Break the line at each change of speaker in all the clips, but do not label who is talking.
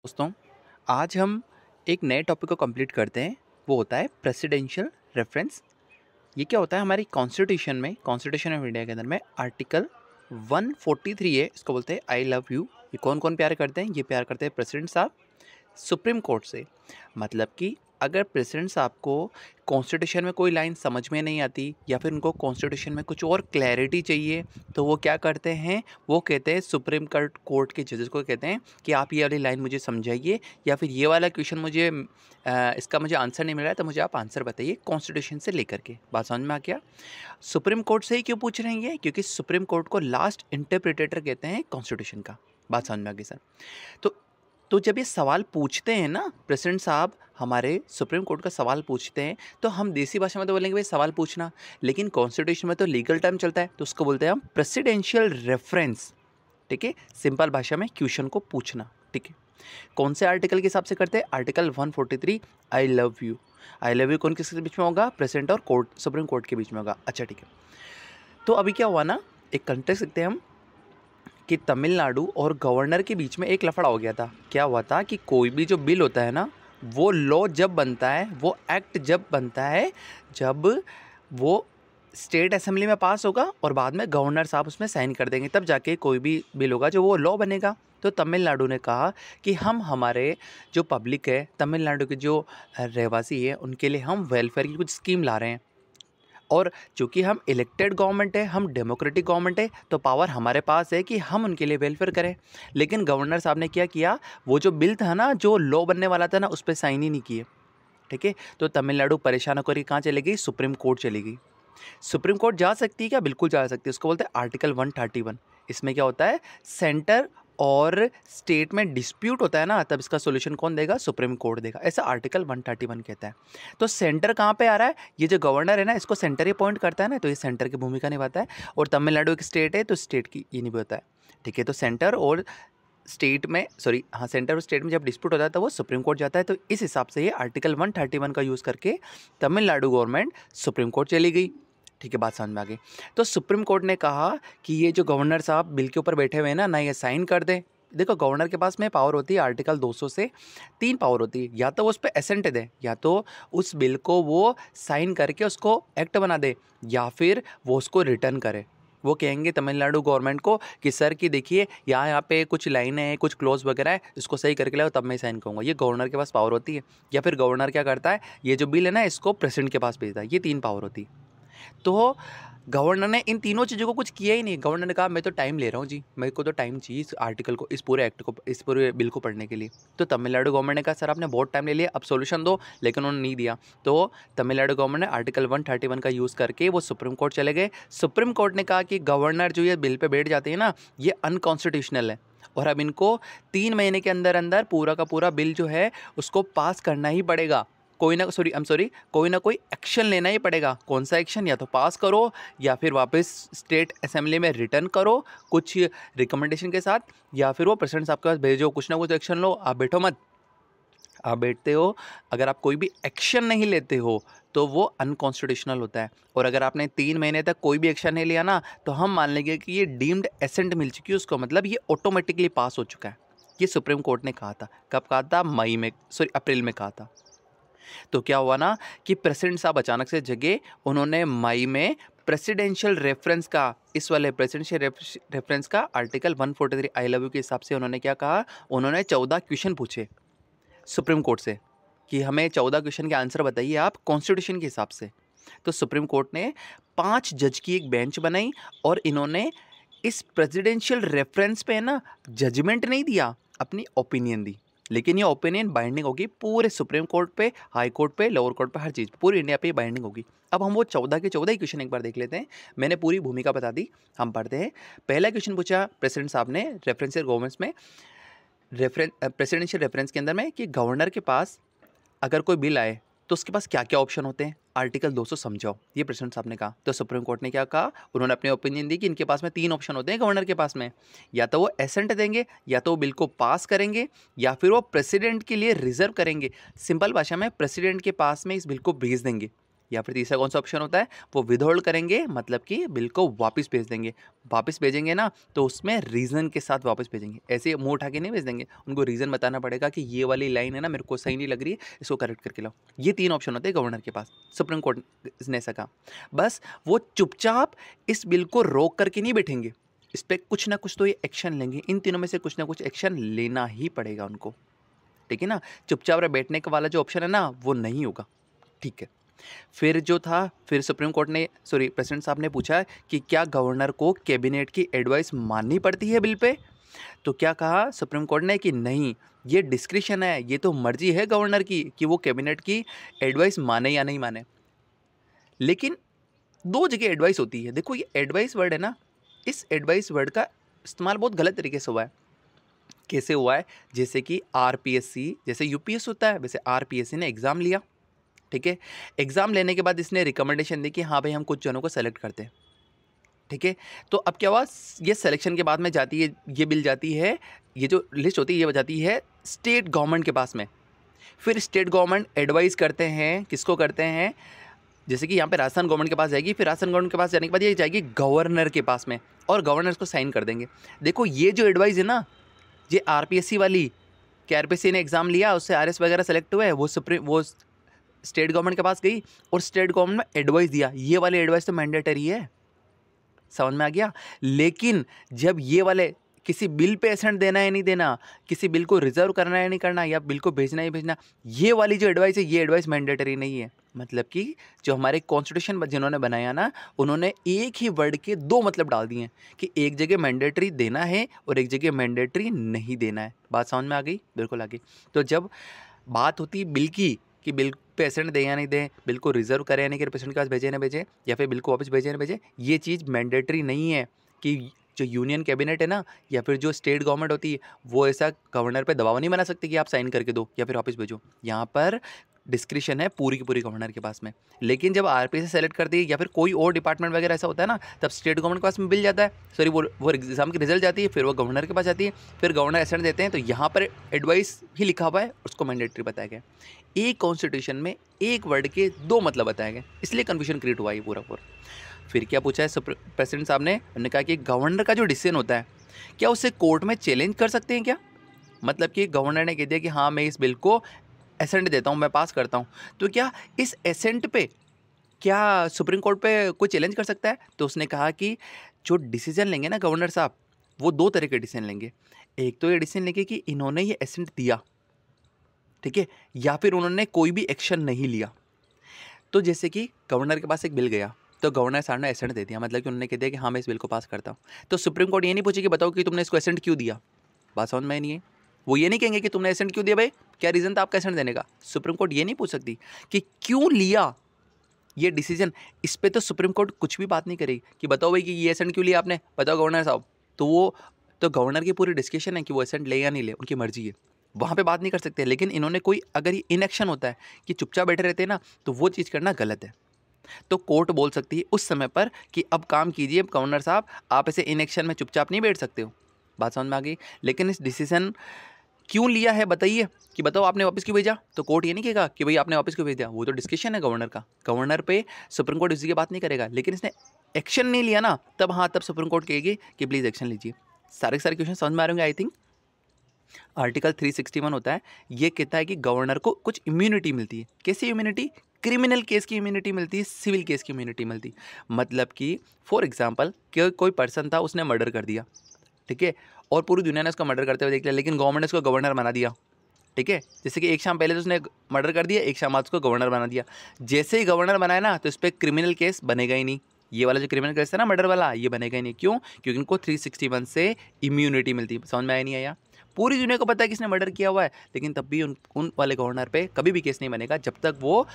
दोस्तों, आज हम एक नए टॉपिक को कंप्लीट करते हैं। वो होता है प्रेसिडेंशियल रेफरेंस। ये क्या होता है हमारी कॉन्स्टिट्यूशन ऑफ इंडिया के अंदर में आर्टिकल 143 है, इसको बोलते हैं आई लव यू। ये कौन कौन प्यार करते हैं? ये प्यार करते हैं प्रेसिडेंट साहब सुप्रीम कोर्ट से। मतलब कि अगर प्रेसिडेंट साहब को कॉन्स्टिट्यूशन में कोई लाइन समझ में नहीं आती या फिर उनको कॉन्स्टिट्यूशन में कुछ और क्लैरिटी चाहिए, तो वो क्या करते हैं, वो कहते हैं सुप्रीम कोर्ट के जजेस को कहते हैं कि आप ये वाली लाइन मुझे समझाइए, या फिर ये वाला क्वेश्चन मुझे इसका मुझे आंसर नहीं मिल रहा है, तो मुझे आप आंसर बताइए कॉन्स्टिट्यूशन से लेकर के। बात समझ में आ गया? सुप्रीम कोर्ट से ही क्यों पूछ रहे हैं ये? क्योंकि सुप्रीम कोर्ट को लास्ट इंटरप्रिटेटर कहते हैं कॉन्स्टिट्यूशन का। बात समझ में आ गई सर? तो तो जब ये सवाल पूछते हैं ना प्रेसिडेंट साहब, हमारे सुप्रीम कोर्ट का सवाल पूछते हैं, तो हम देसी भाषा में तो बोलेंगे भाई सवाल पूछना, लेकिन कॉन्स्टिट्यूशन में तो लीगल टर्म चलता है, तो उसको बोलते हैं हम प्रेसिडेंशियल रेफरेंस। ठीक है, सिंपल भाषा में क्वेश्चन को पूछना। ठीक है, कौन से आर्टिकल के हिसाब से करते हैं? Article 143 I love you. I love you कौन किसके बीच में होगा? प्रेसिडेंट और कोर्ट, सुप्रीम कोर्ट के बीच में होगा। अच्छा ठीक है, तो अभी क्या हुआ ना, एक कंटेक्स्ट देखते हैं हम कि तमिलनाडु और गवर्नर के बीच में एक लफड़ा हो गया था। क्या हुआ था कि कोई भी जो बिल होता है ना, वो लॉ जब बनता है, वो एक्ट जब बनता है, जब वो स्टेट असेंबली में पास होगा और बाद में गवर्नर साहब उसमें साइन कर देंगे, तब जाके कोई भी बिल होगा जो वो लॉ बनेगा। तो तमिलनाडु ने कहा कि हम हमारे जो पब्लिक है, तमिलनाडु के जो रहवासी है, उनके लिए हम वेलफेयर की कुछ स्कीम ला रहे हैं, और चूँकि हम इलेक्टेड गवर्नमेंट है, हम डेमोक्रेटिक गवर्नमेंट है, तो पावर हमारे पास है कि हम उनके लिए वेलफेयर करें। लेकिन गवर्नर साहब ने क्या किया, वो जो बिल था ना, जो लॉ बनने वाला था ना, उस पर साइन ही नहीं किए। ठीक है, तो तमिलनाडु परेशान होकर कहाँ चली गई? सुप्रीम कोर्ट चली गई। सुप्रीम कोर्ट जा सकती है क्या? बिल्कुल जा सकती है। उसको बोलते हैं आर्टिकल 131। इसमें क्या होता है, सेंटर और स्टेट में डिस्प्यूट होता है ना, तब इसका सॉल्यूशन कौन देगा? सुप्रीम कोर्ट देगा। ऐसा आर्टिकल 131 कहता है। तो सेंटर कहाँ पे आ रहा है? ये जो गवर्नर है ना, इसको सेंटर ही अपॉइंट करता है ना, तो ये सेंटर की भूमिका निभाता है। और तमिलनाडु एक स्टेट है, तो स्टेट की ये निभाता है। ठीक है, तो सेंटर और स्टेट में, सॉरी हाँ, सेंटर और स्टेट में जब डिस्प्यूट होता है तो वो सुप्रीम कोर्ट जाता है। तो इस हिसाब से ये आर्टिकल 131 का यूज़ करके तमिलनाडु गवर्नमेंट सुप्रीम कोर्ट चली गई। ठीक है, बात समझ में आ गई। तो सुप्रीम कोर्ट ने कहा कि ये जो गवर्नर साहब बिल के ऊपर बैठे हुए हैं ना ये साइन कर दें। देखो, गवर्नर के पास में पावर होती है आर्टिकल 200 से 3 पावर होती है, या तो वो उस पर एसेंट दे, या तो उस बिल को वो साइन करके उसको एक्ट बना दे, या फिर वो उसको रिटर्न करे। वो कहेंगे तमिलनाडु गवर्नमेंट को कि सर कि देखिए यहाँ पे कुछ लाइनें हैं, कुछ क्लोज वगैरह है, इसको सही करके लाओ, तब मैं साइन करूँगा। ये गवर्नर के पास पावर होती है। या फिर गवर्नर क्या करता है, ये जो बिल है ना, इसको प्रेसिडेंट के पास भेजता है। ये 3 पावर होती है। तो गवर्नर ने इन तीनों चीज़ों को कुछ किया ही नहीं। गवर्नर ने कहा मैं तो टाइम ले रहा हूँ जी, मेरे को तो टाइम चाहिए इस आर्टिकल को, इस पूरे एक्ट को, इस पूरे बिल को पढ़ने के लिए। तो तमिलनाडु गवर्नमेंट ने कहा सर आपने बहुत टाइम ले लिया, अब सॉल्यूशन दो, लेकिन उन्होंने नहीं दिया। तो तमिलनाडु गवर्नमेंट ने आर्टिकल 131 का यूज़ करके वो सुप्रीम कोर्ट चले गए। सुप्रीम कोर्ट ने कहा कि गवर्नर जो ये बिल पर बैठ जाते हैं ना, ये अनकॉन्स्टिट्यूशनल है, और अब इनको 3 महीने के अंदर अंदर पूरा का पूरा बिल जो है उसको पास करना ही पड़ेगा। कोई ना कोई एक्शन लेना ही पड़ेगा। कौन सा एक्शन? या तो पास करो, या फिर वापस स्टेट असेंबली में रिटर्न करो कुछ रिकमेंडेशन के साथ, या फिर वो प्रेसिडेंट साहब के पास भेजो, कुछ ना कुछ एक्शन लो। आप बैठो मत, आप बैठते हो, अगर आप कोई भी एक्शन नहीं लेते हो तो वो अनकॉन्स्टिट्यूशनल होता है। और अगर आपने 3 महीने तक कोई भी एक्शन नहीं लिया ना, तो हम मान लेंगे कि ये डीम्ड एसेंट मिल चुकी है उसको, मतलब ये ऑटोमेटिकली पास हो चुका है। ये सुप्रीम कोर्ट ने कहा था। कब कहा था? अप्रैल में कहा था। तो क्या हुआ ना कि प्रेसिडेंट साहब अचानक से जगे, उन्होंने मई में प्रेसिडेंशियल रेफरेंस का, इस वाले प्रेसिडेंशियल रेफरेंस का आर्टिकल 143 आई लव यू के हिसाब से उन्होंने क्या कहा, उन्होंने 14 क्वेश्चन पूछे सुप्रीम कोर्ट से कि हमें 14 क्वेश्चन के आंसर बताइए आप कॉन्स्टिट्यूशन के हिसाब से। तो सुप्रीम कोर्ट ने 5 जज की एक बेंच बनाई, और इन्होंने इस प्रेसिडेंशियल रेफरेंस पे ना जजमेंट नहीं दिया, अपनी ओपिनियन दी। लेकिन ये ओपिनियन बाइंडिंग होगी पूरे सुप्रीम कोर्ट पे, हाई कोर्ट पे, लोअर कोर्ट पे, हर चीज़ पूरी इंडिया पे बाइंडिंग होगी। अब हम वो 14 के 14 ही क्वेश्चन एक बार देख लेते हैं। मैंने पूरी भूमिका बता दी, हम पढ़ते हैं। पहला क्वेश्चन पूछा प्रेसिडेंट साहब ने रेफरेंशियल गवर्नमेंट्स में, प्रेसिडेंशियल रेफरेंस के अंदर में, कि गवर्नर के पास अगर कोई बिल आए तो उसके पास क्या क्या ऑप्शन होते हैं, आर्टिकल 200 समझाओ, ये प्रेसिडेंट साहब ने कहा। तो सुप्रीम कोर्ट ने क्या कहा, उन्होंने अपनी ओपिनियन दी कि इनके पास में 3 ऑप्शन होते हैं गवर्नर के पास में, या तो वो एसेंट देंगे, या तो वो बिल को पास करेंगे, या फिर वो प्रेसिडेंट के लिए रिजर्व करेंगे। सिंपल भाषा में प्रेसिडेंट के पास में इस बिल को भेज देंगे। या फिर तीसरा कौन सा ऑप्शन होता है, वो विदहोल्ड करेंगे, मतलब कि बिल को वापस भेज देंगे। वापस भेजेंगे ना तो उसमें रीज़न के साथ वापस भेजेंगे, ऐसे मुंह उठा के नहीं भेज देंगे, उनको रीज़न बताना पड़ेगा कि ये वाली लाइन है ना मेरे को सही नहीं लग रही है, इसको करेक्ट करके लाओ। ये 3 ऑप्शन होते हैं गवर्नर के पास। सुप्रीम कोर्ट ने ऐसा कहा, बस वो चुपचाप इस बिल को रोक करके नहीं बैठेंगे, इस पर कुछ ना कुछ तो ये एक्शन लेंगे। इन तीनों में से कुछ ना कुछ एक्शन लेना ही पड़ेगा उनको, ठीक है ना। चुपचाप बैठने का वाला जो ऑप्शन है ना वो नहीं होगा, ठीक है। फिर जो था, फिर सुप्रीम कोर्ट ने प्रेसिडेंट साहब ने पूछा कि क्या गवर्नर को कैबिनेट की एडवाइस माननी पड़ती है बिल पे। तो क्या कहा सुप्रीम कोर्ट ने कि नहीं, ये डिस्क्रिशन है, ये तो मर्जी है गवर्नर की कि वो कैबिनेट की एडवाइस माने या नहीं माने। लेकिन 2 जगह एडवाइस होती है। देखो ये एडवाइस वर्ड है ना, इस एडवाइस वर्ड का इस्तेमाल बहुत गलत तरीके से हुआ है। कैसे हुआ है, जैसे कि आरपीएससी, जैसे यूपीएस होता है वैसे आरपीएससी ने एग्ज़ाम लिया, ठीक है। एग्ज़ाम लेने के बाद इसने रिकमेंडेशन दी कि हाँ भाई हम कुछ जनों को सेलेक्ट करते हैं, ठीक है। तो अब क्या हुआ, ये सिलेक्शन के बाद में जाती है, ये बिल जाती है, ये जो लिस्ट होती है ये जाती है स्टेट गवर्नमेंट के पास में। फिर स्टेट गवर्नमेंट एडवाइस करते हैं, किसको करते हैं, जैसे कि यहाँ पे राजस्थान गवर्नमेंट के पास जाएगी, फिर राजस्थान गवर्नमेंट के पास जाने के बाद ये जाएगी गवर्नर के पास में, और गवर्नर इसको साइन कर देंगे। देखो ये जो एडवाइस है ना, ये आरपीएससी वाली, कि आरपीएससी ने एग्ज़ाम लिया, उससे आरएस वगैरह सेलेक्ट हुए, वो स्टेट गवर्नमेंट के पास गई और स्टेट गवर्नमेंट में एडवाइस दिया, ये वाली एडवाइस तो मैंडेटरी है, समझ में आ गया। लेकिन जब ये वाले किसी बिल पे एसेंट देना है नहीं देना, किसी बिल को रिजर्व करना है नहीं करना, या बिल को भेजना है भेजना, ये वाली जो एडवाइस है ये एडवाइस मैंडेटरी नहीं है। मतलब कि जो हमारे कॉन्स्टिट्यूशन जिन्होंने बनाया ना, उन्होंने एक ही वर्ड के 2 मतलब डाल दिए हैं कि एक जगह मैंडेटरी देना है और एक जगह मैंडेटरी नहीं देना है। बात समझ में आ गई? बिल्कुल आ गई। तो जब बात होती है बिल की, कि बिल पे एसेंट दें या नहीं दें, बिल को रिजर्व करें या नहीं करें, पेशेंट के पास भेजे ना भेजें, या फिर बिल को वापस भेजे ना भेजें, ये चीज़ मैंडेटरी नहीं है। कि जो यूनियन कैबिनेट है ना, या फिर जो स्टेट गवर्नमेंट होती है, वो ऐसा गवर्नर पे दबाव नहीं बना सकती कि आप साइन करके दो या फिर वापस भेजो। यहाँ पर डिस्क्रिशन है पूरी की पूरी गवर्नर के पास में। लेकिन जब आरपीएस से सेलेक्ट कर दी या फिर कोई और डिपार्टमेंट वगैरह ऐसा होता है ना, तब स्टेट गवर्नमेंट के पास में बिल जाता है, सॉरी वो एग्जाम की रिजल्ट जाती है, फिर वो गवर्नर के पास जाती है, फिर गवर्नर एसेंट देते हैं। तो यहाँ पर एडवाइस ही लिखा हुआ है, उसको मैंडेटरी बताया गया। एक कॉन्स्टिट्यूशन में एक वर्ड के 2 मतलब बताए गए, इसलिए कन्फ्यूजन क्रिएट हुआ ये पूरा। फिर क्या पूछा है प्रेसिडेंट साहब ने, उन्होंने कहा कि गवर्नर का जो डिसीजन होता है, क्या उसे कोर्ट में चैलेंज कर सकते हैं क्या। मतलब कि गवर्नर ने कह दिया कि हाँ मैं इस बिल को एसेंट देता हूँ, मैं पास करता हूँ, तो क्या इस एसेंट पे क्या सुप्रीम कोर्ट पे कोई चैलेंज कर सकता है। तो उसने कहा कि जो डिसीजन लेंगे ना गवर्नर साहब, वो 2 तरह के डिसीजन लेंगे। एक तो ये डिसीजन लेंगे कि इन्होंने ये एसेंट दिया, ठीक है, या फिर उन्होंने कोई भी एक्शन नहीं लिया। तो जैसे कि गवर्नर के पास एक बिल गया, तो गवर्नर साहब ने एसेंट दे दिया, मतलब कि उन्होंने कह दिया कि हाँ मैं इस बिल को पास करता हूँ। तो सुप्रीम कोर्ट ये नहीं पूछे कि बताओ कि तुमने इसको एसेंट क्यों दिया। बात समझ में नहीं है। वो ये नहीं कहेंगे कि तुमने एसेंट क्यों दिया भाई, क्या रीज़न था आपका एसेंट देने का। सुप्रीम कोर्ट ये नहीं पूछ सकती कि क्यों लिया ये डिसीजन। इस पर तो सुप्रीम कोर्ट कुछ भी बात नहीं करेगी कि बताओ भाई कि ये एसेंट क्यों लिया आपने, बताओ गवर्नर साहब। तो वो तो गवर्नर की पूरी डिस्कशन है कि वो एसेंट ले या नहीं ले, उनकी मर्जी है, वहाँ पे बात नहीं कर सकते। लेकिन इन्होंने कोई अगर ये इनएक्शन होता है कि चुपचाप बैठे रहते हैं ना, तो वो चीज़ करना गलत है। तो कोर्ट बोल सकती है उस समय पर कि अब काम कीजिए गवर्नर साहब, आप ऐसे इनएक्शन में चुपचाप नहीं बैठ सकते हो। बात समझ में आ गई। लेकिन इस डिसीजन क्यों लिया है बताइए, कि बताओ आपने वापस क्यों भेजा, तो कोर्ट ये नहीं कहेगा कि भाई आपने वापस क्यों भेज दिया। वो तो डिस्कशन है गवर्नर का, गवर्नर पे सुप्रीम कोर्ट इसी की बात नहीं करेगा। लेकिन इसने एक्शन नहीं लिया ना, तब हाँ तब सुप्रीम कोर्ट कहेगी कि प्लीज़ एक्शन लीजिए। सारे क्वेश्चन समझ में आ रहे होंगे आई थिंक। आर्टिकल 361 होता है, ये कहता है कि गवर्नर को कुछ इम्यूनिटी मिलती है। कैसी इम्यूनिटी, क्रिमिनल केस की इम्यूनिटी मिलती है, सिविल केस की इम्यूनिटी मिलती है। मतलब कि फॉर एग्जांपल कोई पर्सन था, उसने मर्डर कर दिया, ठीक है, और पूरी दुनिया ने उसका मर्डर करते हुए देख लिया, लेकिन गवर्नमेंट ने उसको गवर्नर बना दिया, ठीक है। जैसे कि एक शाम पहले तो उसने मर्डर कर दिया, एक शाम बाद उसको गवर्नर बना दिया। जैसे ही गवर्नर बनाया ना, तो इस पर क्रिमिनल केस बनेगा ही नहीं। ये वाला जो क्रिमिनल केस है ना मर्डर वाला, ये बनेगा ही नहीं। क्यों? क्योंकि इनको 361 से इम्यूनिटी मिलती है। समझ में आया नहीं आया? पूरी दुनिया को पता है किसने मर्डर किया हुआ है, लेकिन तब भी उन वाले गवर्नर पे कभी भी केस नहीं बनेगा जब तक वो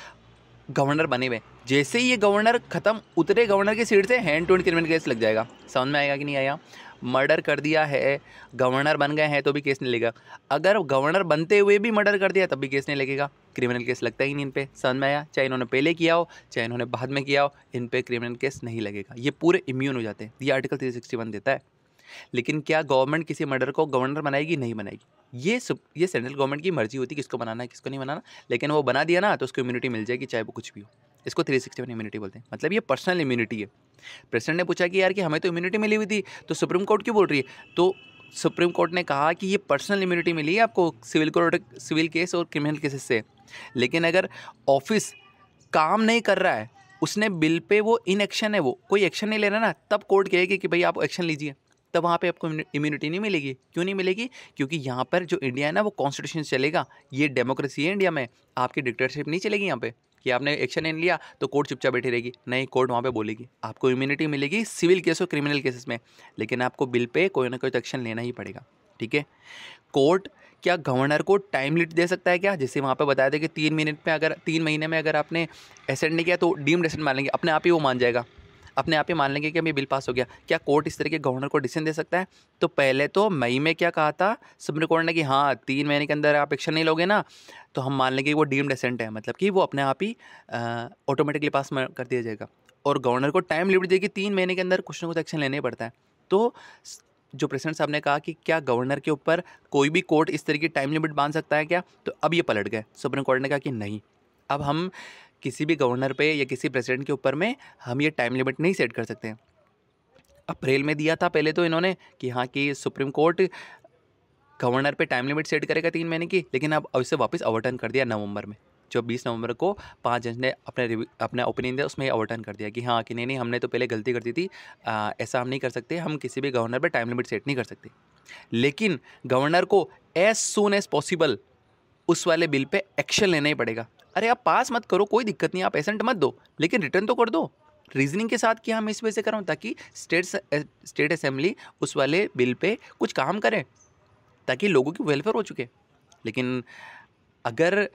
गवर्नर बने हुए। जैसे ही ये गवर्नर खत्म उतरे गवर्नर की सीट से, hand to hand criminal case लग जाएगा। समझ में आएगा कि नहीं आया? मर्डर कर दिया है, गवर्नर बन गए हैं तो भी केस नहीं लगेगा। अगर गवर्नर बनते हुए भी मर्डर कर दिया तब भी केस नहीं लगेगा, क्रिमिनल केस लगता ही नहीं इन पे। समझ में आया? चाहे इन्होंने पहले किया हो चाहे इन्होंने बाद में किया हो, इन पे क्रिमिनल केस नहीं लगेगा। ये पूरे इम्यून हो जाते हैं, ये आर्टिकल 361 देता है। लेकिन क्या गवर्नमेंट किसी मर्डर को गवर्नर बनाएगी? नहीं बनाएगी। ये सेंट्रल गवर्नमेंट की मर्जी होती है किसको बनाना है किसको नहीं बनाना। लेकिन वो बना दिया ना, तो उसको इम्यूनिटी मिल जाएगी चाहे वो कुछ भी हो। इसको 361 इम्यूनिटी बोलते हैं। मतलब ये पर्सनल इम्यूनिटी है। प्रेसिडेंट ने पूछा कि यार कि हमें तो इम्यूनिटी मिली हुई थी, तो सुप्रीम कोर्ट क्यों बोल रही है? तो सुप्रीम कोर्ट ने कहा कि ये पर्सनल इम्यूनिटी मिली है आपको सिविल केस और क्रिमिनल केसेस से, लेकिन अगर ऑफिस काम नहीं कर रहा है, उसने बिल पे वो इनएक्शन है, वो कोई एक्शन नहीं ले रहा ना, तब कोर्ट कहेगी कि भाई आप एक्शन लीजिए, तब वहाँ पे आपको इम्यूनिटी नहीं मिलेगी। क्यों नहीं मिलेगी? क्योंकि यहाँ पर जो इंडिया है ना वो कॉन्स्टिट्यूशन चलेगा, ये डेमोक्रेसी है इंडिया में, आपकी डिक्टेटरशिप नहीं चलेगी यहाँ पे कि आपने एक्शन नहीं लिया तो कोर्ट चुपचाप बैठी रहेगी। नहीं, कोर्ट वहाँ पे बोलेगी आपको इम्यूनिटी मिलेगी सिविल केस और क्रिमिनल केसेस में, लेकिन आपको बिल पे कोई ना कोई तो एक्शन लेना ही पड़ेगा। ठीक है। कोर्ट क्या गवर्नर को टाइम लिमिट दे सकता है क्या? जैसे वहाँ पे बताया था कि 3 महीने में अगर आपने एसेंट नहीं किया तो डीम्ड एसेंट मान लेंगे, अपने आप ही वो मान जाएगा, अपने आप ही मान लेंगे कि अभी बिल पास हो गया। क्या कोर्ट इस तरह के गवर्नर को डिसीजन दे सकता है? तो पहले तो मई में क्या कहा था सुप्रीम कोर्ट ने कि हाँ 3 महीने के अंदर आप एक्शन नहीं लोगे ना तो हम मान लेंगे कि वो डीम्ड एसेंट है, मतलब कि वो अपने आप ही ऑटोमेटिकली पास कर दिया जाएगा। और गवर्नर को टाइम लिमिट देगी, 3 महीने के अंदर कुछ ना कुछ एक्शन लेने पड़ता है। तो जो प्रेसिडेंट साहब ने कहा कि क्या गवर्नर के ऊपर कोई भी कोर्ट इस तरह की टाइम लिमिट बांध सकता है क्या, तो अब ये पलट गए। सुप्रीम कोर्ट ने कहा कि नहीं, अब हम किसी भी गवर्नर पे या किसी प्रेसिडेंट के ऊपर में हम ये टाइम लिमिट नहीं सेट कर सकते हैं। अप्रैल में दिया था पहले तो इन्होंने कि हाँ कि सुप्रीम कोर्ट गवर्नर पे टाइम लिमिट सेट करेगा 3 महीने की, लेकिन अब इसे वापस ओवरटर्न कर दिया नवंबर में। जो 20 नवंबर को 5 जज ने अपना ओपिनियन दिया, उसमें ओवरटर्न कर दिया कि हाँ कि नहीं हमने तो पहले गलती कर दी थी, ऐसा हम नहीं कर सकते, हम किसी भी गवर्नर पे टाइम लिमिट सेट नहीं कर सकते। लेकिन गवर्नर को एज सून एज पॉसिबल उस वाले बिल पे एक्शन लेना ही पड़ेगा। अरे आप पास मत करो, कोई दिक्कत नहीं, आप एसेंट मत दो, लेकिन रिटर्न तो कर दो रीजनिंग के साथ कि हम इस वजह से कर रहा हूँ ताकि स्टेट असेंबली उस वाले बिल पे कुछ काम करे, ताकि लोगों की वेलफेयर हो चुके। लेकिन अगर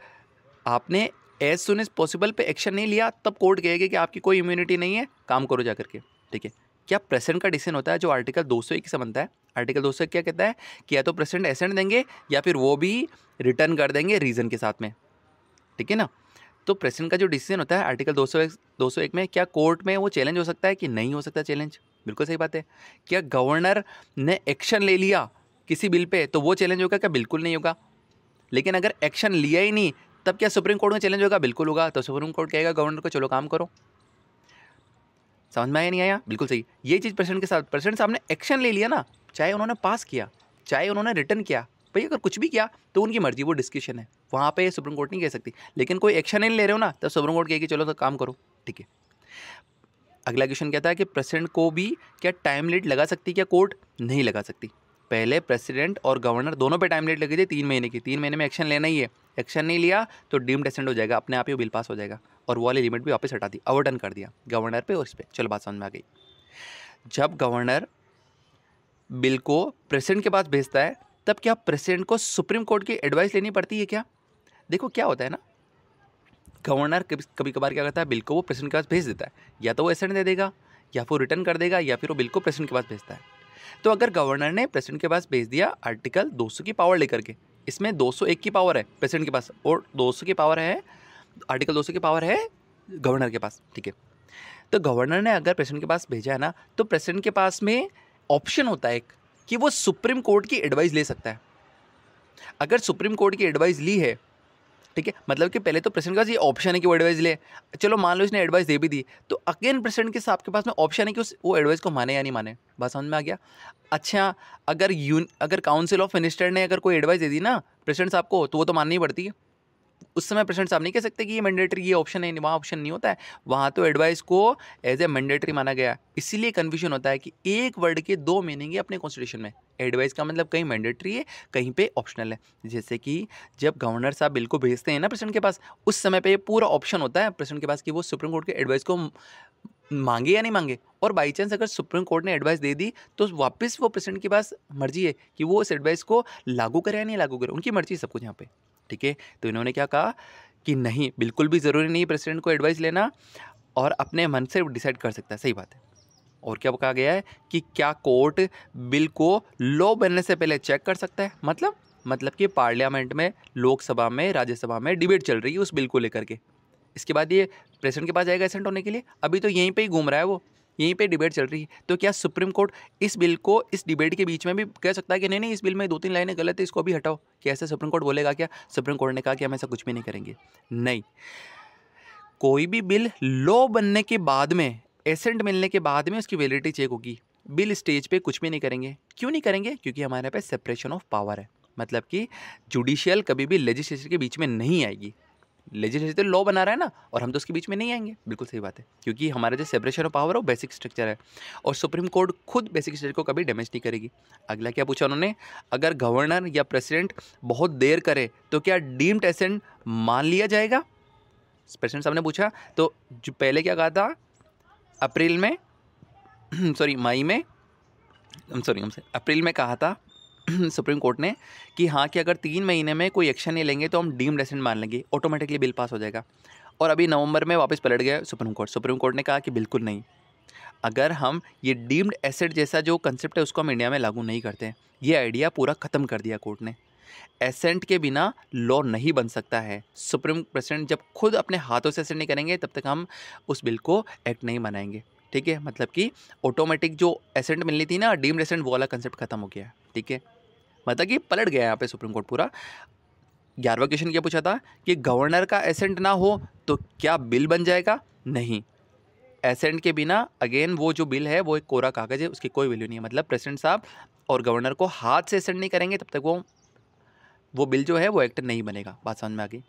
आपने एज सुन एज पॉसिबल पे एक्शन नहीं लिया, तब कोर्ट कहेगी कि आपकी कोई इम्यूनिटी नहीं है, काम करो जा करके। ठीक है। क्या प्रेसिडेंट का डिसीजन होता है जो आर्टिकल 201 से बनता है? आर्टिकल 201 क्या कहता है कि या तो प्रेसिडेंट एसेंट देंगे या फिर वो भी रिटर्न कर देंगे रीजन के साथ में। ठीक है ना। तो प्रेसिडेंट का जो डिसीजन होता है आर्टिकल 201 में, क्या कोर्ट में वो चैलेंज हो सकता है कि नहीं हो सकता चैलेंज? बिल्कुल सही बात है। क्या गवर्नर ने एक्शन ले लिया किसी बिल पे तो वो चैलेंज होगा? क्या बिल्कुल नहीं होगा। लेकिन अगर एक्शन लिया ही नहीं तब क्या सुप्रीम कोर्ट में चैलेंज होगा? बिल्कुल होगा। तो सुप्रीम कोर्ट कहेगा गवर्नर को चलो काम करो। समझ में आया नहीं आया? बिल्कुल सही। ये चीज़ प्रेसिडेंट के साथ, प्रेसिडेंट साहब ने एक्शन ले लिया ना, चाहे उन्होंने पास किया चाहे उन्होंने रिटर्न किया, भाई अगर कुछ भी किया तो उनकी मर्जी, वो डिस्कशन है, वहाँ पे सुप्रीम कोर्ट नहीं कह सकती। लेकिन कोई एक्शन नहीं ले रहे हो ना, तब सुप्रीम कोर्ट कहेगी चलो तो काम करो। ठीक है। अगला क्वेश्चन कहता है कि प्रेसिडेंट को भी क्या टाइम लिमिट लगा सकती है क्या कोर्ट? नहीं लगा सकती। पहले प्रेसिडेंट और गवर्नर दोनों पे टाइम लिमिट लगी थी 3 महीने की। 3 महीने में एक्शन लेना ही है, एक्शन नहीं लिया तो डीम्ड एसेंट हो जाएगा, अपने आप ही बिल पास हो जाएगा। और वो वाली लिमिट भी वापस हटा दी, ओवरटर्न कर दिया गवर्नर पे और इस पे। चलो बात समझ में आ गई। जब गवर्नर बिल को प्रेसिडेंट के पास भेजता है तब क्या प्रेसिडेंट को सुप्रीम कोर्ट की एडवाइस लेनी पड़ती है क्या? देखो क्या होता है ना, गवर्नर कभी कभार क्या करता है, बिल को वो प्रेसिडेंट के पास भेज देता है, या तो वो एसेंट दे देगा या फिर रिटर्न कर देगा या फिर वो बिल को प्रेसिडेंट के पास भेजता है। तो अगर गवर्नर ने प्रेसिडेंट के पास भेज दिया आर्टिकल 200 की पावर लेकर के, इसमें 201 की पावर है प्रेसिडेंट के पास और 200 की पावर है, आर्टिकल 200 की पावर है गवर्नर के पास। ठीक है। तो गवर्नर ने अगर प्रेसिडेंट के पास भेजा है ना, तो प्रेसिडेंट के पास में ऑप्शन होता है एक कि वो सुप्रीम कोर्ट की एडवाइस ले सकता है। अगर सुप्रीम कोर्ट की एडवाइस ली है, ठीक है, मतलब कि पहले तो प्रेसिडेंट के पास ये ऑप्शन है कि वो एडवाइस ले, चलो मान लो इसने एडवाइस दे भी दी, तो अगेन प्रेसिडेंट के साहब के पास में ऑप्शन है कि वो एडवाइस को माने या नहीं माने। बात समझ में आ गया? अच्छा, अगर काउंसिल ऑफ मिनिस्टर ने अगर कोई एडवाइस दे दी ना प्रेसिडेंट साहब को, तो वो तो माननी पड़ती है। उस समय प्रेसिडेंट साहब नहीं कह सकते कि ये मैंडेटरी, ये ऑप्शन है, वहाँ ऑप्शन नहीं होता है, वहाँ तो एडवाइस को एज ए मैंडेटरी माना गया। इसीलिए कन्फ्यूजन होता है कि एक वर्ड के 2 मीनिंग है अपने कॉन्स्टिट्यूशन में। एडवाइस का मतलब कहीं मैंडेटरी है, कहीं पे ऑप्शनल है। जैसे कि जब गवर्नर साहब बिल को भेजते हैं ना प्रेसिडेंट के पास, उस समय पे पूरा ऑप्शन होता है प्रेसिडेंट के पास कि वो सुप्रीम कोर्ट के एडवाइस को मांगे या नहीं मांगे। और बाई चांस अगर सुप्रीम कोर्ट ने एडवाइस दे दी तो वापस वो प्रेसिडेंट के पास मर्जी है कि वो इस एडवाइस को लागू करे या नहीं लागू करे, उनकी मर्जी है सब कुछ यहाँ पे। ठीक है। तो इन्होंने क्या कहा कि नहीं, बिल्कुल भी ज़रूरी नहीं प्रेसिडेंट को एडवाइस लेना, और अपने मन से डिसाइड कर सकता है। सही बात है। और क्या कहा गया है कि क्या कोर्ट बिल को लॉ बनने से पहले चेक कर सकता है? मतलब कि पार्लियामेंट में, लोकसभा में, राज्यसभा में डिबेट चल रही है उस बिल को लेकर के, इसके बाद ये प्रेसिडेंट के पास जाएगा एसेंट होने के लिए। अभी तो यहीं पे ही घूम रहा है वो, यहीं पे डिबेट चल रही है। तो क्या सुप्रीम कोर्ट इस बिल को इस डिबेट के बीच में भी कह सकता है कि नहीं इस बिल में 2-3 लाइनें गलत है, इसको भी हटाओ? क्या ऐसा सुप्रीम कोर्ट बोलेगा क्या? सुप्रीम कोर्ट ने कहा कि हम ऐसा कुछ भी नहीं करेंगे। नहीं, कोई भी बिल लॉ बनने के बाद में, एसेंट मिलने के बाद में उसकी वैलिडिटी चेक होगी। बिल स्टेज पे कुछ भी नहीं करेंगे। क्यों नहीं करेंगे? क्योंकि हमारे यहाँ पे सेपरेशन ऑफ पावर है, मतलब कि जुडिशियल कभी भी लेजिस्लेचर के बीच में नहीं आएगी। लेजिस्लेचर लॉ बना रहा है ना, और हम तो उसके बीच में नहीं आएंगे। बिल्कुल सही बात है, क्योंकि हमारा जो सेपरेशन ऑफ पावर है वो बेसिक स्ट्रक्चर है, और सुप्रीम कोर्ट खुद बेसिक स्ट्रक्चर को कभी डैमेज नहीं करेगी। अगला क्या पूछा उन्होंने, अगर गवर्नर या प्रेसिडेंट बहुत देर करे तो क्या डीम्ड एसेंट मान लिया जाएगा? प्रेसिडेंट साहब ने पूछा। तो जो पहले क्या कहा था, अप्रैल में सॉरी मई में हमसे अप्रैल में कहा था सुप्रीम कोर्ट ने कि हाँ, कि अगर 3 महीने में कोई एक्शन नहीं लेंगे तो हम डीम्ड एसेंट मान लेंगे, ऑटोमेटिकली बिल पास हो जाएगा। और अभी नवंबर में वापस पलट गया सुप्रीम कोर्ट ने कहा कि बिल्कुल नहीं, अगर हम ये डीम्ड एसेट जैसा जो कंसेप्ट है उसको हम इंडिया में लागू नहीं करते, ये आइडिया पूरा ख़त्म कर दिया कोर्ट ने। एसेंट के बिना लॉ नहीं बन सकता है। सुप्रीम प्रेसिडेंट जब खुद अपने हाथों से एसेंट नहीं करेंगे तब तक हम उस बिल को एक्ट नहीं बनाएंगे। ठीक है, मतलब कि ऑटोमेटिक जो एसेंट मिलनी थी ना, डीम्ड एसेंट, वो वाला कंसेप्ट खत्म हो गया। ठीक है, मतलब कि पलट गया यहाँ पे सुप्रीम कोर्ट पूरा। 11वां क्वेश्चन क्या पूछा था कि गवर्नर का एसेंट ना हो तो क्या बिल बन जाएगा? नहीं, एसेंट के बिना अगेन वो जो बिल है वो एक कोरा कागज है, उसकी कोई वैल्यू नहीं है। मतलब प्रेसिडेंट साहब और गवर्नर को हाथ से एसेंट नहीं करेंगे तब तक वो बिल जो है वो एक्ट नहीं बनेगा। बात समझ में आ गई।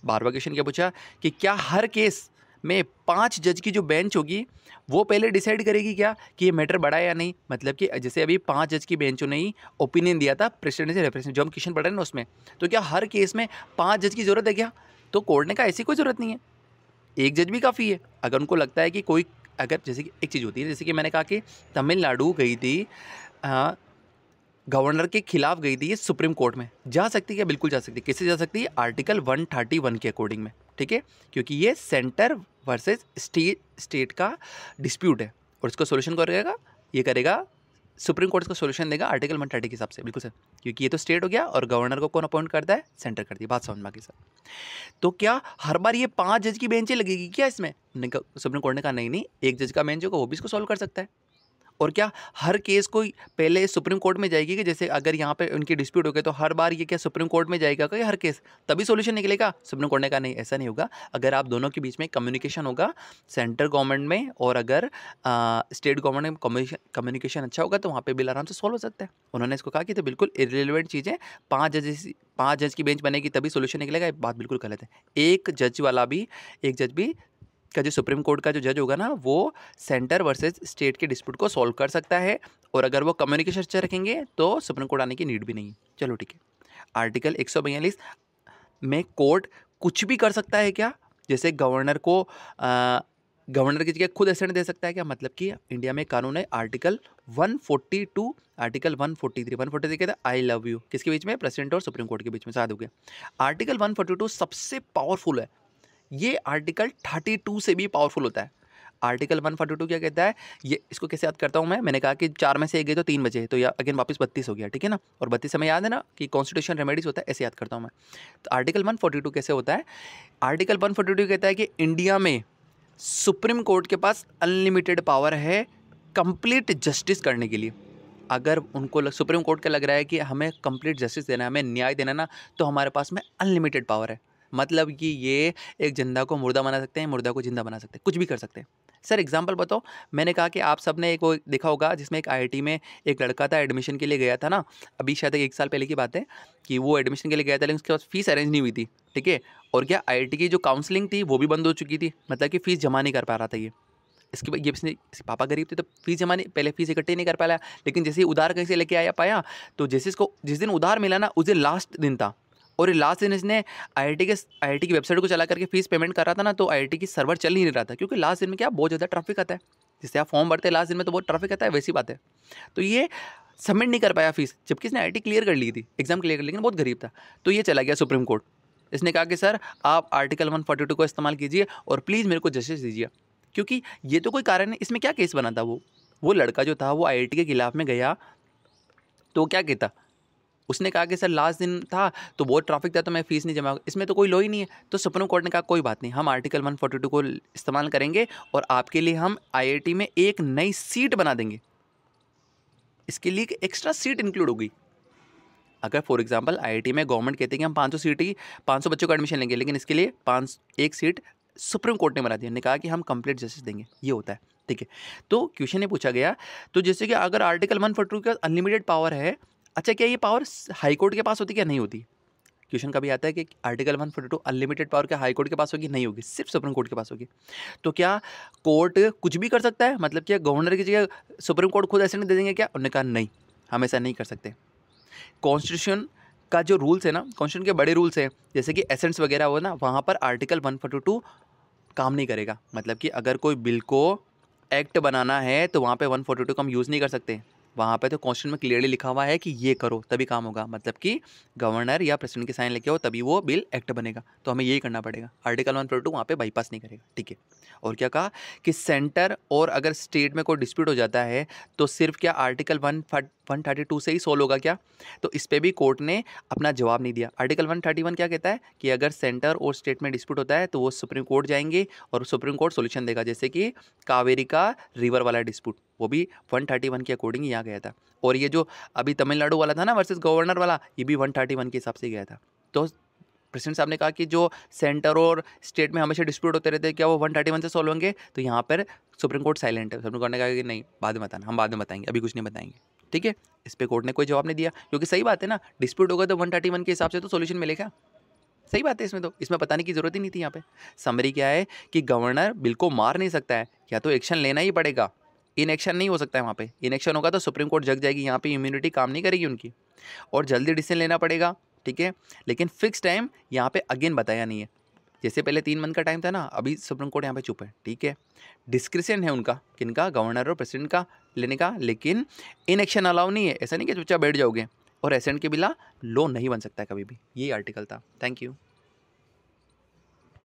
12वां क्वेश्चन क्या पूछा कि क्या हर केस में 5 जज की जो बेंच होगी वो पहले डिसाइड करेगी क्या कि ये मैटर बड़ा है या नहीं? मतलब कि जैसे अभी 5 जज की बेंचों ने ही ओपिनियन दिया था प्रेसिडेंट से रिप्रेजेंट, जो हम क्वेश्चन पढ़ रहे हैं ना उसमें, तो क्या हर केस में 5 जज की जरूरत है क्या? तो कोर्ट ने कहा ऐसी कोई जरूरत नहीं है, एक जज भी काफ़ी है। अगर उनको लगता है कि कोई, अगर जैसे कि एक चीज़ होती है, जैसे कि मैंने कहा कि तमिलनाडु गई थी, गवर्नर के खिलाफ गई थी, ये सुप्रीम कोर्ट में जा सकती है? बिल्कुल जा सकती है। किससे जा सकती है? आर्टिकल 131 के अकॉर्डिंग में। ठीक है, क्योंकि ये सेंटर वर्सेस स्टेट का डिस्प्यूट है, और इसको सोल्यूशन करेगा, ये करेगा सुप्रीम कोर्ट, इसको सोल्यूशन देगा आर्टिकल 130 के हिसाब से। बिल्कुल सर, क्योंकि ये तो स्टेट हो गया, और गवर्नर को कौन अपॉइंट करता है? सेंटर करती है। बात समझ में आ गई सर। तो क्या हर बार ये 5 जज की बेंचें लगेगी क्या इसमें? सुप्रीम कोर्ट ने कहा नहीं नहीं, एक जज का बेंच होगा, वो भी इसको सॉल्व कर सकता है। और क्या हर केस को पहले सुप्रीम कोर्ट में जाएगी कि जैसे अगर यहाँ पे उनकी डिस्प्यूट हो गए तो हर बार ये क्या सुप्रीम कोर्ट में जाएगा क्या हर केस, तभी सॉल्यूशन निकलेगा? सुप्रीम कोर्ट ने कहा नहीं, ऐसा नहीं होगा। अगर आप दोनों के बीच में कम्युनिकेशन होगा, सेंट्रल गवर्नमेंट में और अगर स्टेट गवर्नमेंट में कम्युनिकेशन अच्छा होगा, तो वहाँ पे बिल आराम से सॉल्व हो सकता है। उन्होंने इसको कहा कि तो बिल्कुल इररिलेवेंट चीज़ें, 5 जज की बेंच बनेगी तभी सॉल्यूशन निकलेगा, ये बात बिल्कुल गलत है। एक जज भी का जो सुप्रीम कोर्ट का जो जज होगा ना, वो सेंटर वर्सेस स्टेट के डिस्प्यूट को सॉल्व कर सकता है, और अगर वो कम्युनिकेशन अच्छा रखेंगे तो सुप्रीम कोर्ट आने की नीड भी नहीं है। चलो ठीक है। आर्टिकल 142 में कोर्ट कुछ भी कर सकता है क्या? जैसे गवर्नर गवर्नर की जगह खुद एसेंट दे सकता है क्या? मतलब कि इंडिया में कानून है आर्टिकल 142, आर्टिकल 143 कहता है आई लव यू, किसके बीच में? प्रेसिडेंट और सुप्रीम कोर्ट के बीच में, शायद हो गया। आर्टिकल 142 सबसे पावरफुल है, ये आर्टिकल 32 से भी पावरफुल होता है। आर्टिकल 142 क्या कहता है? ये इसको कैसे याद करता हूँ मैंने कहा कि 4 में से 1 गए तो 3 बचे, तो या अगेन वापस 32 हो गया। ठीक है ना, और 32 हमें याद है ना कि कॉन्स्टिट्यूशन रेमेडीज होता है, ऐसे याद करता हूँ मैं। तो आर्टिकल 142 कैसे होता है? आर्टिकल 142 कहता है कि इंडिया में सुप्रीम कोर्ट के पास अनलिमिटेड पावर है कंप्लीट जस्टिस करने के लिए। अगर उनको सुप्रीम कोर्ट का लग रहा है कि हमें कंप्लीट जस्टिस देना है, हमें न्याय देना ना, तो हमारे पास में अनलिमिटेड पावर है। मतलब कि ये एक जिंदा को मुर्दा बना सकते हैं, मुर्दा को जिंदा बना सकते हैं, कुछ भी कर सकते हैं। सर एग्जांपल बताओ। मैंने कहा कि आप सब ने एक वो देखा होगा जिसमें एक आईआईटी में एक लड़का था, एडमिशन के लिए गया था ना, अभी शायद 1 साल पहले की बात है, कि वो एडमिशन के लिए गया था, लेकिन उसके पास फीस अरेंज नहीं हुई थी। ठीक है, और क्या आईआईटी की जो काउंसलिंग थी वो भी बंद हो चुकी थी, मतलब कि फ़ीस जमा नहीं कर पा रहा था ये। इसके बाद ये इसके पापा गरीब थे तो फीस जमा नहीं, पहले फीस इकट्ठी नहीं कर पाया, लेकिन जैसे ही उधार कहीं से लेके आया पाया, तो जैसे इसको जिस दिन उधार मिला ना, उस दिन लास्ट दिन था, और ये लास्ट दिन इसने आईआईटी की वेबसाइट को चला करके फीस पेमेंट कर रहा था ना, तो आईआईटी की सर्वर चल नहीं रहा था, क्योंकि लास्ट दिन में क्या बहुत ज़्यादा ट्रैफिक आता है। जैसे आप फॉर्म भरते हैं लास्ट दिन में तो बहुत ट्रैफिक आता है, वैसी बात है। तो ये सबमिट नहीं कर पाया फीस, जबकि इसने आईआईटी क्लियर कर ली थी, एग्जाम क्लियर कर, लेकिन बहुत गरीब था। तो ये चला गया सुप्रीम कोर्ट। इसने कहा कि सर आप आर्टिकल 142 को इस्तेमाल कीजिए और प्लीज़ मेरे को जस्टिस दीजिए, क्योंकि ये तो कोई कारण है। इसमें क्या केस बना था? वो लड़का जो था वो आईआईटी के खिलाफ में गया, तो क्या कहता? उसने कहा कि सर लास्ट दिन था तो बहुत ट्रैफिक था तो मैं फीस नहीं जमा, इसमें तो कोई लॉ ही नहीं है। तो सुप्रीम कोर्ट ने कहा कोई बात नहीं, हम आर्टिकल 142 को इस्तेमाल करेंगे और आपके लिए हम आईआईटी में एक नई सीट बना देंगे। इसके लिए एक एक्स्ट्रा सीट इंक्लूड होगी। अगर फॉर एग्जांपल आईआईटी में गवर्नमेंट कहती है कि हम 500 बच्चों का एडमिशन लेंगे, लेकिन इसके लिए एक सीट सुप्रीम कोर्ट ने बना दिया, ने कहा कि हम कंप्लीट जस्टिस देंगे, ये होता है, ठीक है। तो क्वेश्चन ये पूछा गया, तो जैसे कि अगर आर्टिकल 142 का अनलिमिटेड पावर है, अच्छा क्या ये पावर हाई कोर्ट के पास होती क्या, नहीं होती। क्वेश्चन कभी आता है कि आर्टिकल 142 अनलिमिटेड पावर क्या हाई कोर्ट के पास होगी, नहीं होगी, सिर्फ सुप्रीम कोर्ट के पास होगी। तो क्या कोर्ट कुछ भी कर सकता है, मतलब क्या गवर्नर की जगह सुप्रीम कोर्ट खुद ऐसे नहीं दे देंगे क्या, उन्होंने कहा नहीं, हम ऐसा नहीं कर सकते। कॉन्स्टिट्यूशन का जो रूल्स है ना, कॉन्स्टिट्यूशन के बड़े रूल्स हैं, जैसे कि एसेंस वगैरह हो ना, वहाँ पर आर्टिकल 142 काम नहीं करेगा। मतलब कि अगर कोई बिल को एक्ट बनाना है तो वहाँ पे 142 का हम यूज़ नहीं कर सकते, वहाँ पे तो कॉन्स्टिट्यूशन में क्लियरली लिखा हुआ है कि ये करो तभी काम होगा, मतलब कि गवर्नर या प्रेसिडेंट के साइन लेके हो तभी वो बिल एक्ट बनेगा, तो हमें यही करना पड़ेगा। आर्टिकल 142 वहाँ पे बाईपास नहीं करेगा, ठीक है। और क्या कहा कि सेंटर और अगर स्टेट में कोई डिस्प्यूट हो जाता है तो सिर्फ क्या आर्टिकल 132 से ही सोल्व होगा क्या, तो इस पर भी कोर्ट ने अपना जवाब नहीं दिया। आर्टिकल 131 क्या कहता है कि अगर सेंटर और स्टेट में डिस्प्यूट होता है तो वो सुप्रीम कोर्ट जाएंगे और सुप्रीम कोर्ट सोल्यूशन देगा, जैसे कि कावेरी का रिवर वाला डिस्प्यूट, वो भी 131 के अकॉर्डिंग यहाँ गया था। और ये जो अभी तमिलनाडु वाला था ना वर्सेस गवर्नर वाला, ये भी 131 के हिसाब से गया था। तो प्रेसिडेंट साहब ने कहा कि जो सेंटर और स्टेट में हमेशा डिस्प्यूट होते रहते हैं क्या वो 131 से सॉल्व होंगे, तो यहाँ पर सुप्रीम कोर्ट साइलेंट है। सुप्रीम कोर्ट ने कहा कि नहीं, बाद में बताना, हम बाद में बताएंगे, अभी कुछ नहीं बताएंगे, ठीक है। इस पर कोर्ट ने कोई जवाब नहीं दिया, क्योंकि सही बात है ना, डिस्प्यूट होगा तो 131 के हिसाब से तो सोल्यूशन मिलेगा, सही बात है। इसमें तो इसमें बताने की जरूरत ही नहीं थी। यहाँ पे समरी क्या है कि गवर्नर बिल को मार नहीं सकता है, या तो एक्शन लेना ही पड़ेगा, इनएक्शन नहीं हो सकता है। वहाँ पे इनएक्शन होगा तो सुप्रीम कोर्ट जग जाएगी, यहाँ पे इम्यूनिटी काम नहीं करेगी उनकी, और जल्दी डिसीजन लेना पड़ेगा, ठीक है। लेकिन फिक्स टाइम यहाँ पे अगेन बताया नहीं है, जैसे पहले 3 मंथ का टाइम था ना, अभी सुप्रीम कोर्ट यहाँ पे चुप है, ठीक है। डिस्क्रिप्शन है उनका, किनका, गवर्नर और प्रेसिडेंट का लेने का, लेकिन इनएक्शन अलाउ नहीं है। ऐसा नहीं कि चुपचाप बैठ जाओगे, और एसेंट के बिना लॉ नहीं बन सकता है कभी भी। यही आर्टिकल था। Thank you.